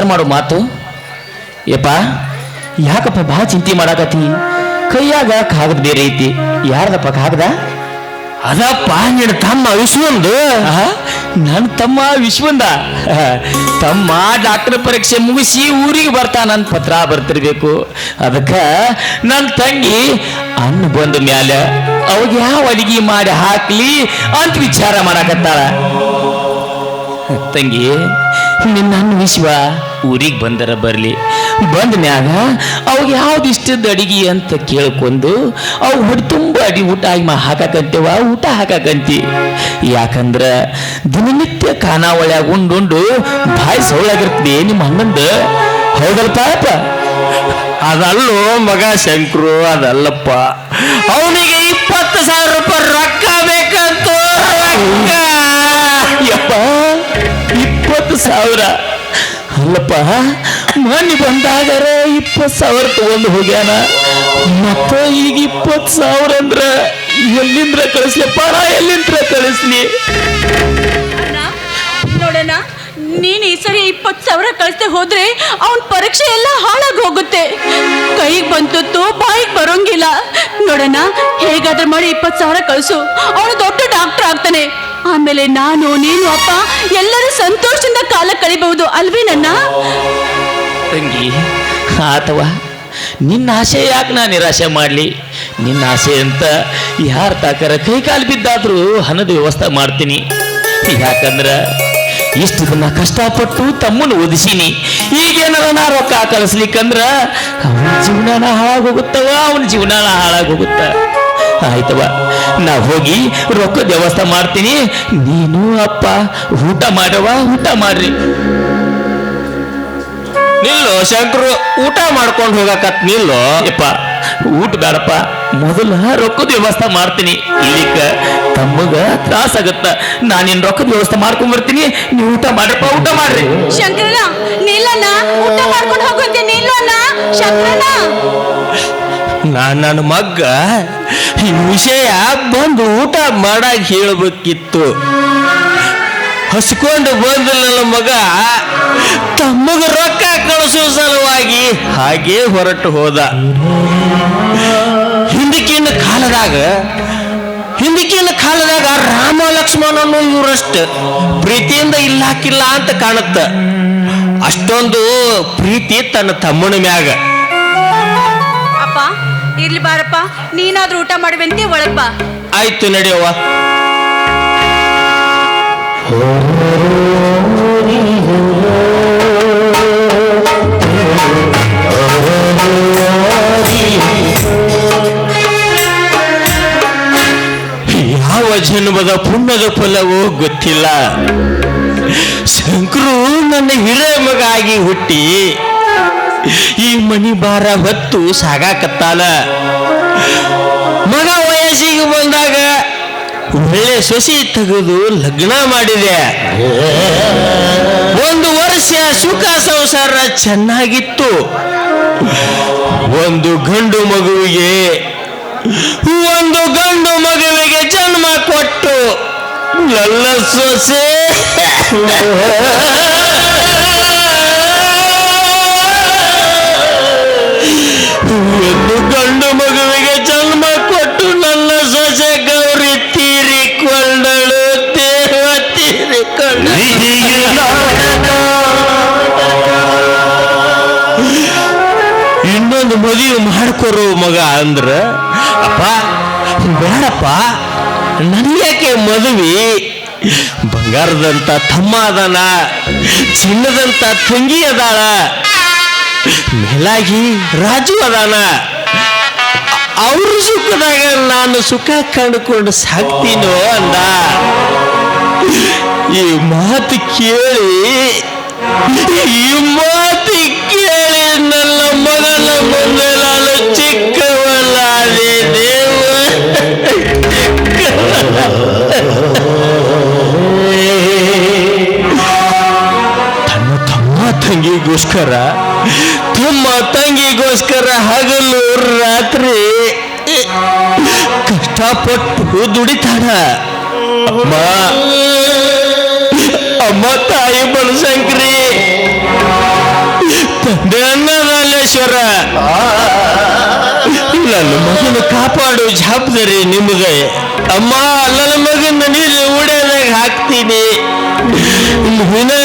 ವಿಚಾರ ಮಾಡೋ ಮಾತು. ಯಪ್ಪ ಯಾಕಪ್ಪ ಭಾಳ ಚಿಂತೆ ಮಾಡಾಕತಿ? ಕೈಯಾಗ ಕಾಗದ ಬೇರೆ ಐತಿ. ಯಾರ್ದಪ್ಪ ಕಾಗದ? ಅದಪ್ಪ ನಿನ್ನ ತಮ್ಮ ವಿಶ್ವಂದು. ನನ್ನ ತಮ್ಮ ವಿಶ್ವಂದ. ತಮ್ಮ ಡಾಕ್ಟರ್ ಪರೀಕ್ಷೆ ಮುಗಿಸಿ ಊರಿಗೆ ಬರ್ತಾನಂತ ಪತ್ರ ಬರ್ತಿರ್ಬೇಕು. ಅದಕ್ಕೆ ನನ್ನ ತಂಗಿ ಅನ್ನ ಬಂದ ಮ್ಯಾಲ ಅವಾಗ ಯಾವ ಅಡಿಗೆ ಮಾಡಿ ಹಾಕ್ಲಿ ಅಂತ ವಿಚಾರ ಮಾಡಾಕತ್ತಾಳ. ತಂಗಿ ನಿನ್ನ ವಿಶ್ವ ಊರಿಗೆ ಬಂದರ ಬರ್ಲಿ, ಬಂದ ಮ್ಯಾಗ ಅವಾಗ ಯಾವ್ದು ಇಷ್ಟದ ಅಡಿಗೆ ಅಂತ ಕೇಳ್ಕೊಂಡು ಅವು ಹೊಡಿ ತುಂಬ ಊಟ ಹಾಕಂತೇವ, ಊಟ ಹಾಕಂತಿ. ಯಾಕಂದ್ರ ದಿನನಿತ್ಯ ಖಾನಾವಳ್ಯಾಗ ಉಂಡುಂಡು ಬಾಯಿ ಸೌಳಾಗಿರ್ತದೆ ನಿಮ್ಮ ಅಣ್ಣಂದ. ಹೌದಲ್ಪ ಅಪ್ಪ? ಅದಲ್ಲೋ ಮಗ ಶಂಕರು, ಅದಲ್ಲಪ್ಪ. ಅವನಿಗೆ 20,000 ರೂಪಾಯಿ ರೊಕ್ಕ ಬೇಕಂತ. ಯಪ್ಪ 20,000? ಅಲ್ಲಪ್ಪ, ಮನೆ ಬಂದಾಗರ 20,000 ತಗೊಂಡು ಹೋಗ್ಯಾನ. ಮತ್ತ ಈಗ 20,000 ಅಂದ್ರ ಎಲ್ಲಿಂದ್ರ ಕಳಿಸ್ಲಿಪ್ಪ? ನಾ ಎಲ್ಲಿಂದ್ರ ಕಳಿಸ್ಲಿ? ನೋಡೋಣ, ನೀನ್ ಈ ಸರಿ 20,000 ಕಳಿಸ್ದೆ ಹೋದ್ರೆ ಅವನ್ ಪರೀಕ್ಷೆ ಎಲ್ಲ ಹಾಳಾಗಿ ಹೋಗುತ್ತೆ. ಕೈಗೆ ಬಂತು ಬಾಯಿಗೆ ಬರೋಂಗಿಲ್ಲ. ನೋಡೋಣ, ಹೇಗಾದ್ರೂ ಮಾಡಿ 20,000 ಕಳಿಸು. ಅವನು ದೊಡ್ಡ ಡಾಕ್ಟರ್ ಆಗ್ತಾನೆ. ಆಮೇಲೆ ನಾನು, ನೀನು, ಅಪ್ಪ ಎಲ್ಲರೂ ಸಂತೋಷದಿಂದ ಕಾಲ ಕಳಿಬಹುದು ಅಲ್ವೇ ನನ್ನ ತಂಗಿ? ಆತವ, ನಿನ್ನ ಆಸೆ ಯಾಕೆ ನಾ ನಿರಾಶೆ ಮಾಡಲಿ? ನಿನ್ನ ಆಸೆ ಅಂತ ಯಾರ ತಾಕರ ಕೈ ಕಾಲು ಬಿದ್ದಾದ್ರೂ ಹಣದ ವ್ಯವಸ್ಥೆ ಮಾಡ್ತೀನಿ. ಯಾಕಂದ್ರೆ ಇಷ್ಟು ದಿನ ಕಷ್ಟಪಟ್ಟು ತಮ್ಮನ್ನು ಓದಿಸೀನಿ. ಈಗೇನಾರ ನಾ ರೊಕ್ಕ ಕಳಿಸ್ಲಿಕ್ಕಂದ್ರ ಅವನ ಜೀವನಾನ ಹಾಳಾಗೋಗುತ್ತವ, ಅವನ ಜೀವನಾನ ಹಾಳಾಗೋಗುತ್ತ. ಆಯ್ತವ, ನಾ ಹೋಗಿ ರೊಕ್ಕದ ವ್ಯವಸ್ಥೆ ಮಾಡ್ತೀನಿ. ನೀನು ಅಪ್ಪ ಊಟ ಮಾಡವ, ಊಟ ಮಾಡ್ರಿ. ನಿಲ್ಲೋ ಶಂಕರು, ಊಟ ಮಾಡ್ಕೊಂಡು ಹೋಗಕತ್ ನಿಲ್ಲೋ. ಯಪ್ಪ ಊಟ ಬೇಡಪ್ಪ, ಮೊದಲ ರೊಕ್ಕದ ವ್ಯವಸ್ಥೆ ಮಾಡ್ತೀನಿ. ಇಲ್ಲಿಕ್ಕ ತಮ್ಮಗ ತ್ರಾಸ ಆಗತ್ತ. ನಾನಿನ್ ರೊಕ್ಕದ ವ್ಯವಸ್ಥೆ ಮಾಡ್ಕೊಂಡ್ ಬರ್ತೀನಿ. ನೀವು ಊಟ ಮಾಡ್ರಪ್ಪ, ಊಟ ಮಾಡ್ರಿ. ಶಂಕರಣ್ಣ ನಿಲ್ಲಣ್ಣ, ಊಟ ಮಾಡ್ಕೊಂಡು ಹೋಗುವಂತೆ ನಿಲ್ಲಣ್ಣ. ಶಂಕರಣ್ಣ, ನನ್ನ ಮಗ್ಗ ಈ ವಿಷಯ ಬಂದು ಊಟ ಮಾಡಾಗ ಹೇಳ್ಬೇಕಿತ್ತು. ಹಸ್ಕೊಂಡು ಬಂದು ನನ್ನ ಮಗ ತಮ್ಮಗ ರೊಕ್ಕ ಕಳಿಸೋ ಸಲುವಾಗಿ ಹಾಗೆ ಹೊರಟು ಹೋದ. ಹಿಂದಕ್ಕಿನ ಕಾಲದಾಗ ರಾಮ ಲಕ್ಷ್ಮಣನು ಇವರಷ್ಟು ಪ್ರೀತಿಯಿಂದ ಇಲ್ಲಾಕಿಲ್ಲ ಅಂತ ಕಾಣುತ್ತ. ಅಷ್ಟೊಂದು ಪ್ರೀತಿ ತನ್ನ ತಮ್ಮನ ಮ್ಯಾಗ. ಅಪ್ಪ ಇರ್ಲಿ ಬಾರಪ್ಪ, ನೀನಾದ್ರೂ ಊಟ ಮಾಡುವಂತೆ ಒಳಗ್ ಬಾ. ಆಯ್ತು ನಡೆಯವ್ವ. ಯಾವ ಜನ್ಮದ ಪುಣ್ಯದ ಫಲವೋ ಗೊತ್ತಿಲ್ಲ. ಶಂಕರು ನನ್ನ ಹಿರಿಯ ಮಗ ಆಗಿ ಹುಟ್ಟಿ ಈ ಮನಿ ಭಾರ ಹೊತ್ತು ಸಾಗಾಕತ್ತಾನ. ಮಗ ವಯಸ್ಸಿಗೆ ಬಂದಾಗ ಒಳ್ಳೆ ಸೊಸಿ ತೆಗೆದು ಲಗ್ನ ಮಾಡಿದೆ. 1 ವರ್ಷ ಸುಖ ಸಂಸಾರ ಚೆನ್ನಾಗಿತ್ತು. ಒಂದು ಗಂಡು ಮಗುವಿಗೆ ಜನ್ಮ ಕೊಟ್ಟು ನನ್ನ ಸೊಸೆ ಒಂದು ಗಂಡು ಮಗುವಿಗೆ ಜನ್ಮ ಕೊಟ್ಟು ನನ್ನ ಸೊಸೆ ಗೌರಿ ತೀರಿಕೊಂಡಳು. ಇನ್ನೊಂದು ಮದುವೆ ಮಾಡ್ಕೊರೋ ಮಗ ಅಂದ್ರ, ಅಪ್ಪ ಬೇಡಪ್ಪ, ನನ್ಯಾಕೆ ಮದುವೆ? ಬಂಗಾರದಂತ ತಮ್ಮ ಅದಾನ, ಚಿನ್ನದಂತ ತಂಗಿ ಅದಾಳ, ಮೇಲಾಗಿ ರಾಜು ಅದಾನ. ಅವ್ರ ಸುಖದಾಗ ನಾನು ಸುಖ ಕಂಡುಕೊಂಡು ಸಾಕ್ತೀನೋ ಅಂದ. ಈ ಮಾತು ಕೇಳಿ ನನ್ನ ಮಗನ ಮುಂದೆ ನಾನು ಚಿಕ್ಕವಲ್ಲಾದೆ. ತಮ್ಮ ತಂಗಿಗೋಸ್ಕರ ಹಗಲು ರಾತ್ರಿ ಕಷ್ಟಪಟ್ಟು ದುಡಿತಾನ. ಅಮ್ಮ, 啊 ಅಮ್ಮ ತಾಯಿ ಬನಶಂಕರಿ, 啊 ಆ 啊 ಆ 啊 啊 啊 ಧನ್ಯದಾಲೇಶ್ವರ, ನನ್ನ ಮಗನ ಕಾಪಾಡು ಜವಾಬ್ದಾರಿ ನಿಮಗೆ. ಅಮ್ಮ, ನನ್ನ ಮಗನ ನೀರು ಉಡದಾಗ ಹಾಕ್ತೀನಿ. ವಿನಯ